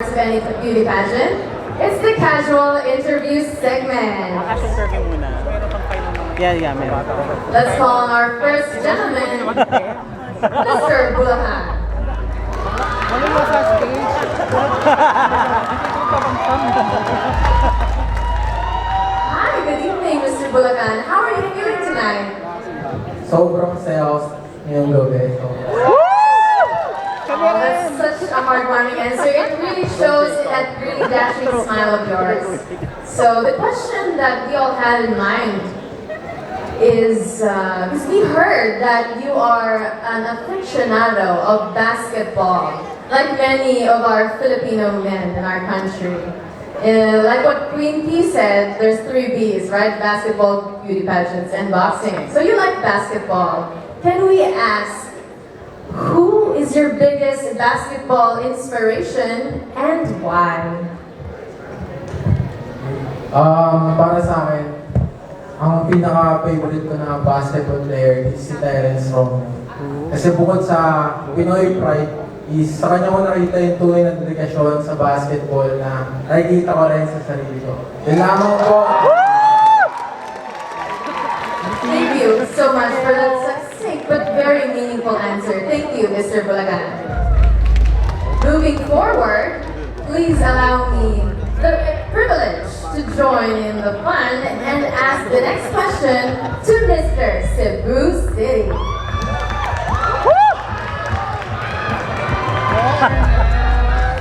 of any beauty pageant. It's the casual interview segment. Interview muna. Yeah, meron. Let's call on our first gentleman, Mr. Bulacan. Ano mo sa stage? Hi, good evening, Mr. Bulacan. How are you feeling tonight? Sobrang saya ngayong gabi. Oh, that's such a heartwarming answer. It really shows that really dashing smile of yours. So the question that we all had in mind is, because we heard that you are an aficionado of basketball, like many of our Filipino men in our country. Like what Queen P said, there's 3 B's, right? Basketball, beauty pageants, and boxing. So you like basketball. Can we ask, who is your biggest basketball inspiration and why? Para sa akin, ang pinaka-favorite ko na basketball player is si Terence Romo. Kasi bukod sa Pinoy pride, is sa kanya ko nakita yung tunay na dedikasyon sa basketball na nakikita ko rin sa sarili ko. Yun lamang po. Thank you so much for that succinct but very meaningful answer. Thank you, Mr. Bulacan. Moving forward, please allow me the privilege to join in the fun and ask the next question to Mr. Cebu City.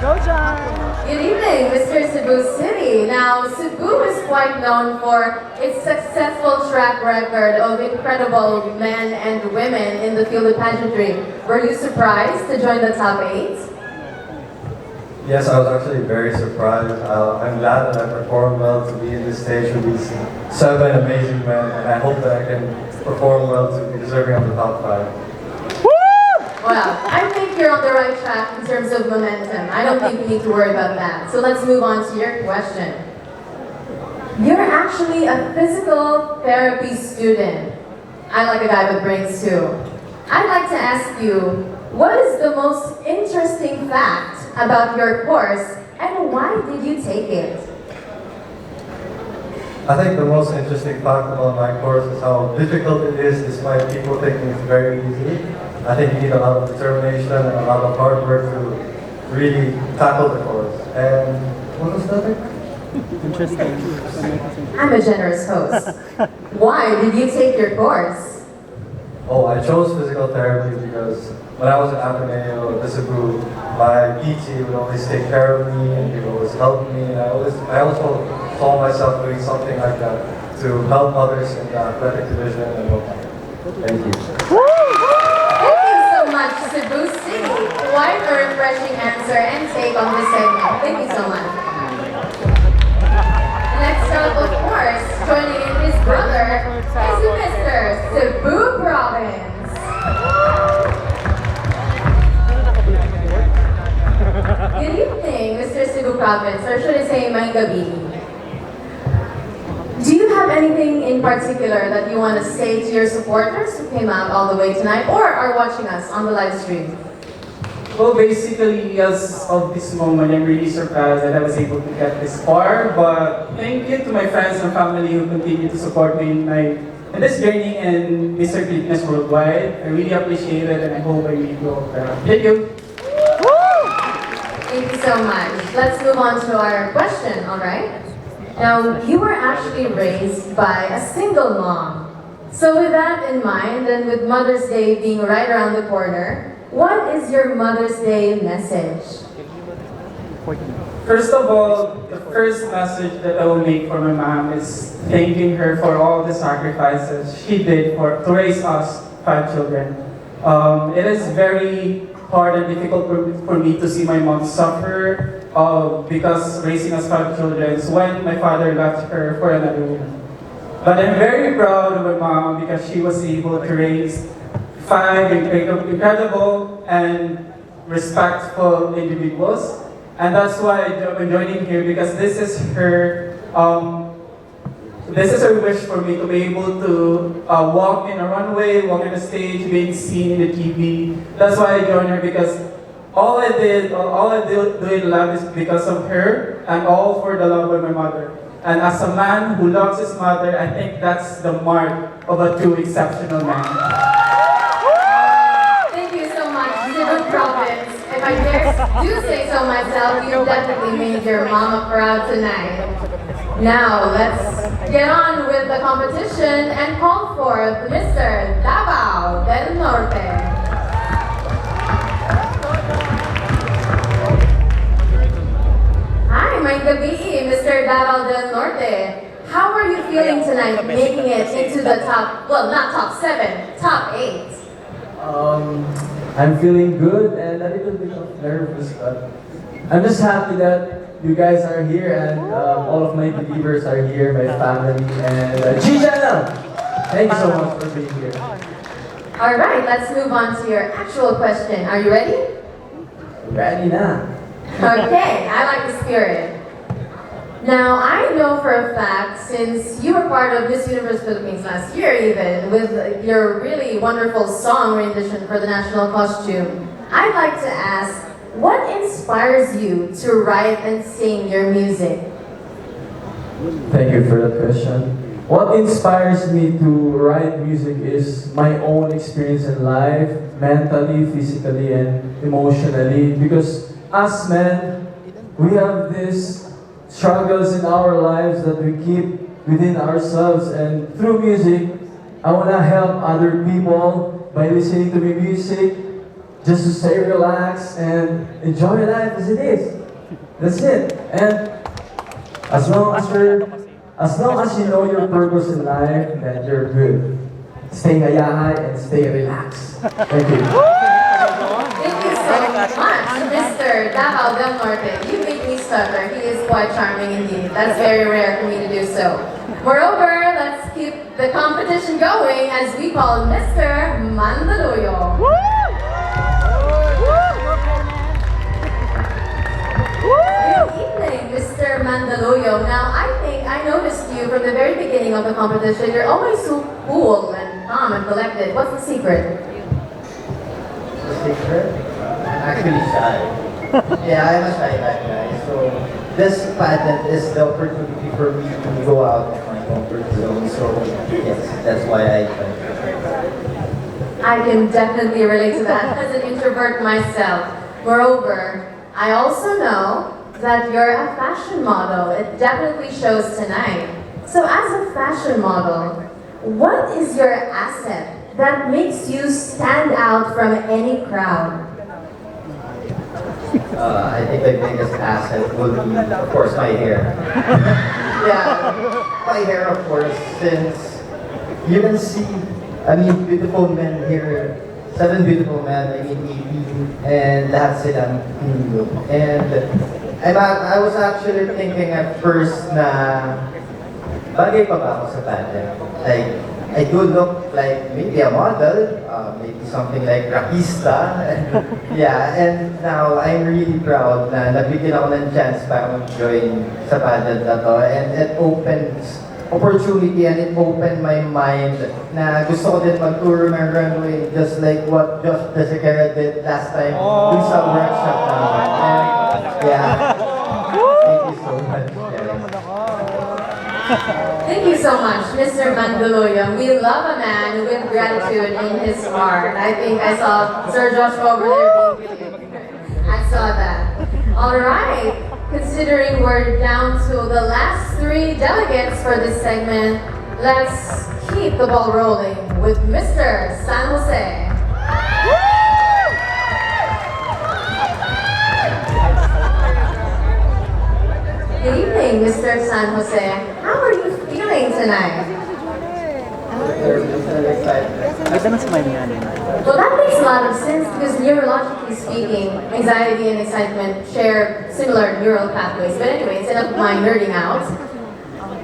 Go, John! Good evening, Mr. Cebu City. Now, Cebu is quite known for its successful track record of incredible men and women in the field of pageantry. Were you surprised to join the top 8? Yes, I was actually very surprised. I'm glad that I performed well to be in this stage with these 7 amazing men, and I hope that I can perform well to be deserving of the top 5. Well, I think you're on the right track in terms of momentum. I don't think we need to worry about that. So let's move on to your question. You're actually a physical therapy student. I like a guy with brains too. I'd like to ask you, what is the most interesting fact about your course and why did you take it? I think the most interesting fact about my course is how difficult it is despite people thinking it's very easy. I think you need a lot of determination and a lot of hard work to really tackle the course. And what was the other? Interesting. I'm a generous host. Why did you take your course? Oh, I chose physical therapy because when I was at Ateneo, Cebu, my PT would always take care of me and he would always help me. And I also saw myself doing something like that to help others in the athletic division and whatnot. Thank you. Thank you so much, Cebu City. Quite a refreshing answer and take on this segment. Thank you so much. Next up, of course, joining in his brother is Mr. Cebu Province. Good evening, Mr. Cebu Province, or should I say Mangabi? Do you have anything in particular that you want to say to your supporters who came out all the way tonight or are watching us on the live stream? Well, basically, as of this moment, I'm really surprised that I was able to get this far. But thank you to my friends and family who continue to support me in this journey in Mr. Fitness Worldwide. I really appreciate it and I hope I really go far. Thank you. Thank you so much. Let's move on to our question, all right? Now, you were actually raised by a single mom. So with that in mind, and with Mother's Day being right around the corner, what is your Mother's Day message? First of all, the first message that I will make for my mom is thanking her for all the sacrifices she did to raise us 5 children. It is very hard and difficult for me to see my mom suffer because raising us 5 children when my father left her for another woman. But I'm very proud of my mom because she was able to raise 5 incredible and respectful individuals. And that's why I'm joining here because this is her wish for me to be able to walk in a runway, walk in a stage, being seen in the TV. That's why I joined her because all I do in life is because of her, and all for the love of my mother. And as a man who loves his mother, I think that's the mark of a true exceptional man. Thank you so much, Cebu Province. If I dare do say so myself, you definitely made your mama proud tonight. Now, let's get on with the competition and call for Mr. Davao del Norte. Hi, my gabi, Mr. Davao del Norte. How are you feeling tonight making it into the top, well, not top 7, top 8? I'm feeling good and a little bit of nervous, but I'm just happy that you guys are here and all of my believers are here, my family, and G-Channel! Thank you so much for being here. Alright, let's move on to your actual question. Are you ready? Ready na? Okay, I like the spirit. Now, I know for a fact, since you were part of Miss Universe Philippines last year even, with your really wonderful song rendition for the national costume, I'd like to ask, what inspires you to write and sing your music? Thank you for that question. What inspires me to write music is my own experience in life, mentally, physically, and emotionally. Because as men, we have these struggles in our lives that we keep within ourselves. And through music, I want to help other people by listening to my music, just to stay relaxed and enjoy life as it is. That's it. And as long as you know your purpose in life, then you're good. Stay gayahay and stay relaxed. Thank you. Thank you so much, Mr. Davao del Norte. You make me stutter. He is quite charming indeed. That's very rare for me to do so. Moreover, let's keep the competition going as we call Mr. Mandaluyong. Good evening, Mr. Mandaluyong. Now, I noticed you from the very beginning of the competition. You're always so cool and calm and collected. What's the secret? The secret? I'm actually shy. Yeah, I'm a shy guy. So this pageant is the opportunity for me to go out of my comfort zone. So yes, that's why I try. I can definitely relate to that as an introvert myself. Moreover, I also know that you're a fashion model. It definitely shows tonight. So as a fashion model, what is your asset that makes you stand out from any crowd? I think the biggest asset will be, of course, my hair. Yeah, my hair, of course, since you can see, beautiful men here. 7 beautiful men, 18, and lahat silang hinyo. And I was actually thinking at first na bagay pa ba ako sa pageant? Like, I do look like maybe a model, maybe something like rakista. Yeah, and now I'm really proud na nabigyan ako ng chance para mag-join sa pageant na to. And it opens opportunity and it opened my mind na gusto ko din mag-tour ng runway just like what Jessica did last time dun sa workshop namin. And yeah, thank you so much. Thank you so much, Mr. Mandaluyong. We love a man with gratitude in his heart. I think I saw Sir Joshua over there being kidding. I saw that. All right. Considering we're down to the last 3 delegates for this segment, let's keep the ball rolling with Mr. San Jose. Good evening, Mr. San Jose. How are you feeling tonight? Ganda ng smile niya. Well, that makes a lot of sense because neurologically speaking, anxiety and excitement share similar neural pathways. But anyway, instead of my nerding out,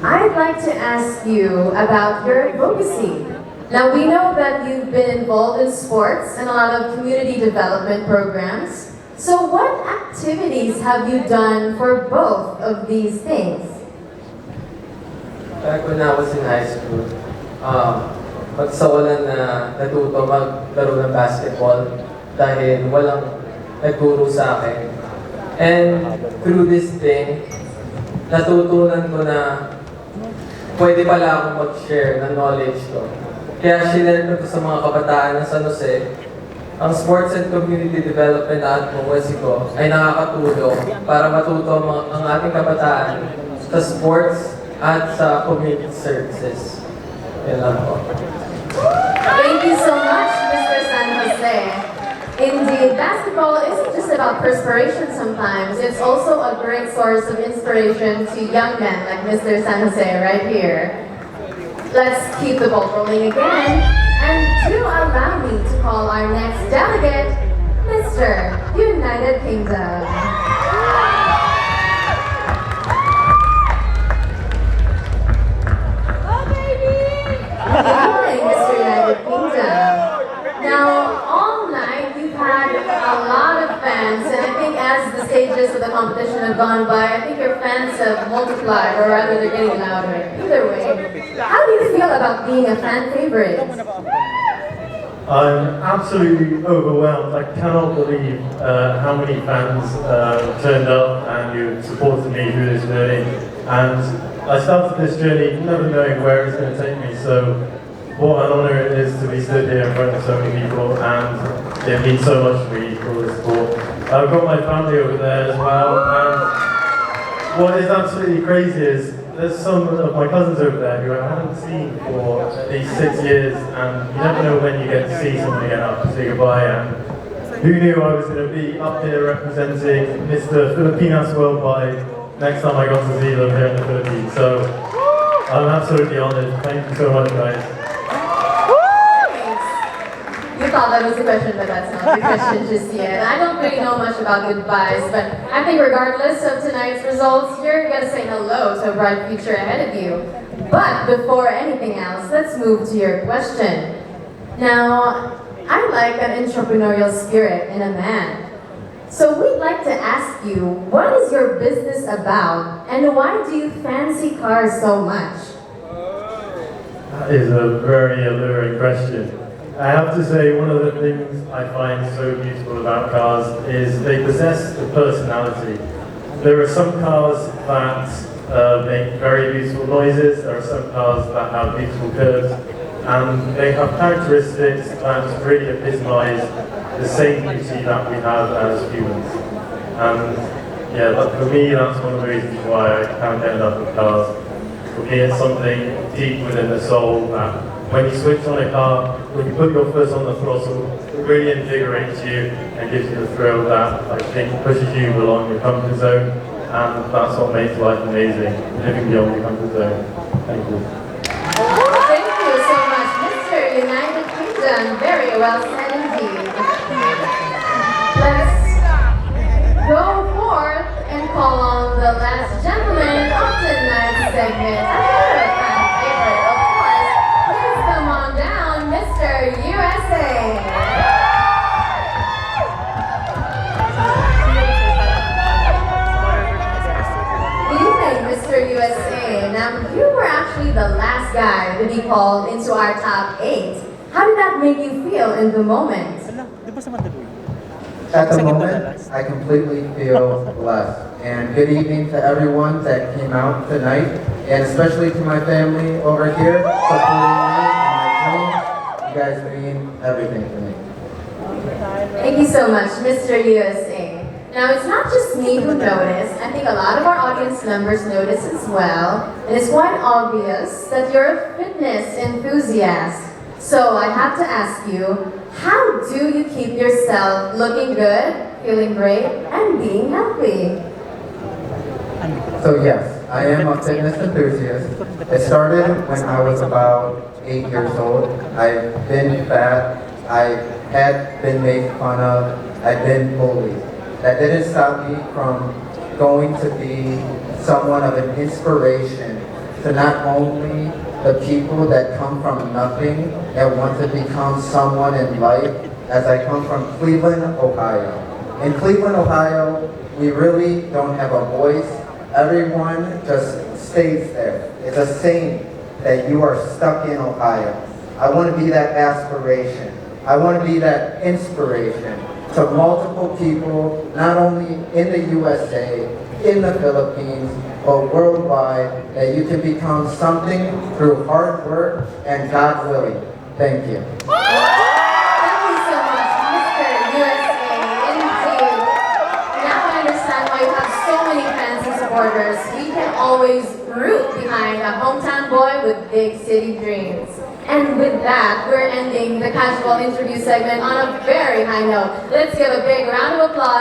I'd like to ask you about your advocacy. Now, we know that you've been involved in sports and a lot of community development programs. So what activities have you done for both of these things? Back when I was in high school, magsawalan na natuto maglaro ng basketball dahil walang nagturo sa akin. And through this thing, natutunan ko na pwede pala akong mag-share ng knowledge ko. Kaya sinare ko to sa mga kabataan ng San Jose. Ang Sports and Community Development Advocacy ko ay nakakatulong para matuto ang ating kabataan sa sports at sa community services. Yan lang po. Thank you so much, Mr. San Jose. Indeed, basketball isn't just about perspiration sometimes. It's also a great source of inspiration to young men like Mr. San Jose right here. Let's keep the ball rolling again. And do allow me to call our next delegate, Mr. United Kingdom. Good evening, Mr. United Kingdom. Now, all night you've had a lot of fans, and I think as the stages of the competition have gone by, I think your fans have multiplied, or rather they're getting louder. Either way, how do you feel about being a fan favorite? I'm absolutely overwhelmed. I cannot believe how many fans turned up and you supported me through this journey. And I started this journey never knowing where it's going to take me. So what an honour it is to be stood here in front of so many people, and it means so much to me for the support. I've got my family over there as well, and what is absolutely crazy is there's some of my cousins over there who I haven't seen for at least 6 years, and you never know when you get to see someone again after say goodbye. And who knew I was going to be up here representing Mr. Pilipinas worldwide next time I got to see them here in the Philippines. So I'm absolutely honoured. Thank you so much, guys. You thought that was a question, but that's not the question just yet. I don't really know much about goodbyes, but I think regardless of tonight's results, you're going to say hello to a bright future ahead of you. But before anything else, let's move to your question. Now, I like an entrepreneurial spirit in a man. So we'd like to ask you, what is your business about, and why do you fancy cars so much? That is a very alluring question. I have to say, one of the things I find so beautiful about cars is they possess the personality. There are some cars that make very beautiful noises, there are some cars that have beautiful curves, and they have characteristics that really epitomise the same beauty that we have as humans. And yeah, for me, that's one of the reasons why I can't get enough of cars. For me, it's something deep within the soul that when you switch on a car, when you put your foot on the throttle, it really invigorates you and gives you the thrill that I think pushes you along your comfort zone, and that's what makes life amazing, living beyond your comfort zone. Thank you. Thank you so much, Mr. United Kingdom. Very well said indeed. Let's go forth and call on the last gentleman of tonight's segment. Another fan favorite, of course. Please come on down, Mr. USA. Good evening, Mr. USA. Now, you were actually the last guy to be called into our top 8. How did that make you feel in the moment? Di ba sa Mandaluyong? At the moment, I completely feel blessed. And good evening to everyone that came out tonight, and especially to my family over here, supporting me and my dreams. You guys mean everything to me. Thank you so much, Mr. USA. Now, it's not just me who noticed. I think a lot of our audience members noticed as well. And it's quite obvious that you're a fitness enthusiast. So I have to ask you, how do you keep yourself looking good, feeling great, and being healthy? So yes, I am a fitness enthusiast. It started when I was about 8 years old. I've been fat, I had been made fun of, I've been bullied. That didn't stop me from going to be someone of an inspiration to not only the people that come from nothing and want to become someone in life, as I come from Cleveland, Ohio. In Cleveland, Ohio, we really don't have a voice. Everyone just stays there. It's a saying that you are stuck in Ohio. I want to be that aspiration. I want to be that inspiration to multiple people, not only in the USA, in the Philippines, but worldwide, that you can become something through hard work and God willing. Thank you. Thank you so much, Mr. USA. Indeed. Now I understand why you have so many fans and supporters. We can always root behind a hometown boy with big city dreams. And with that, we're ending the casual interview segment on a very high note. Let's give a big round of applause.